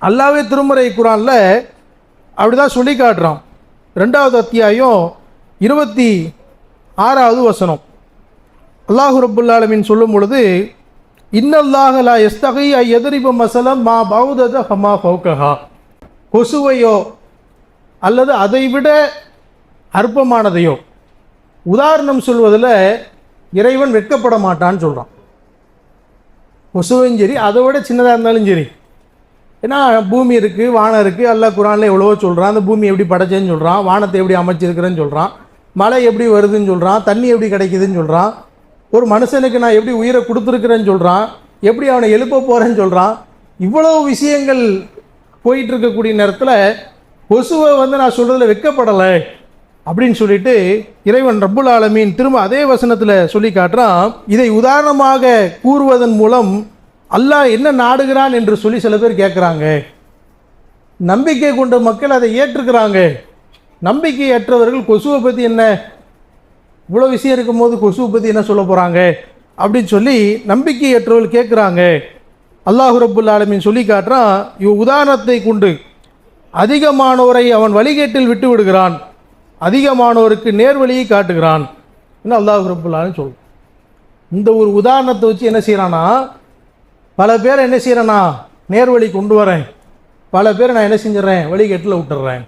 அல்லாஹ்வே திருமறை குர்ஆனில் அப்படி தான் சொல்லி காட்டுறான். 2வது அத்தியாயம் 26வது வசனம் அல்லாஹ் ரப்புல் ஆலமீன் சொல்லும் பொழுது, இன்னல்லாஹ லா யஸ்தகி ஐ யத்ரிப மஸலம் மா பௌதத ஃபமா ஃபௌகஹா, கொசுவையோ அல்லது அதைவிட அற்பமானதையோ உதாரணம் சொல்வதில் இறைவன் வெட்கப்பட மாட்டான்னு சொல்கிறான். கொசுவையும் சரி, அதை விட சின்னதாக இருந்தாலும் சரி. ஏன்னா பூமி இருக்குது, வானம் இருக்குது, அல்லாஹ் குர்ஆனில் எவ்வளவோ சொல்கிறான். அந்த பூமி எப்படி படைச்சேன்னு சொல்கிறான், வானத்தை எப்படி அமைச்சிருக்கிறேன்னு சொல்கிறான், மழை எப்படி வருதுன்னு சொல்கிறான், தண்ணி எப்படி கிடைக்குதுன்னு சொல்கிறான், ஒரு மனுஷனுக்கு நான் எப்படி உயிரை கொடுத்துருக்குறேன்னு சொல்கிறான், எப்படி அவனை எழுப்ப போகிறேன்னு சொல்கிறான். இவ்வளவு விஷயங்கள் போயிட்டு இருக்கக்கூடிய நேரத்தில் கொசுவை நான் சொல்கிறதுல வெட்கப்படலை அப்படின்னு சொல்லிட்டு இறைவன் ரப்புல் ஆலமீன் திரும்ப அதே வசனத்தில் சொல்லி காட்டுறான். இதை உதாரணமாக கூறுவதன் மூலம் அல்லாஹ் என்ன நாடுகிறான் என்று சொல்லி சில பேர் கேட்குறாங்க. நம்பிக்கை கொண்ட மக்கள் அதை ஏற்றுக்கிறாங்க. நம்பிக்கை அற்றவர்கள் கொசுவை பற்றி என்ன, இவ்வளோ விஷயம் இருக்கும்போது கொசுவை பற்றி என்ன சொல்ல போகிறாங்க அப்படின்னு சொல்லி நம்பிக்கையற்றவர்கள் கேட்குறாங்க. அல்லாஹ் ரப்புல் ஆலமீன் சொல்லி காட்டுறான், உதாரணத்தை கொண்டு அதிகமானோரை அவன் வழிகேட்டில் விட்டு விடுகிறான், அதிகமானோருக்கு நேர்வழியை காட்டுகிறான் என்று அல்லாஹ் ரப்புல் ஆலமீன் சொல்கிறான். இந்த ஒரு உதாரணத்தை வச்சு என்ன செய்கிறான்னா, பல பேர் என்ன செய்கிறேன்னா நேர்வழி கொண்டு வரேன், பல பேர் நான் என்ன செஞ்சிடறேன் வழிகேட்டில் விட்டுறேன்.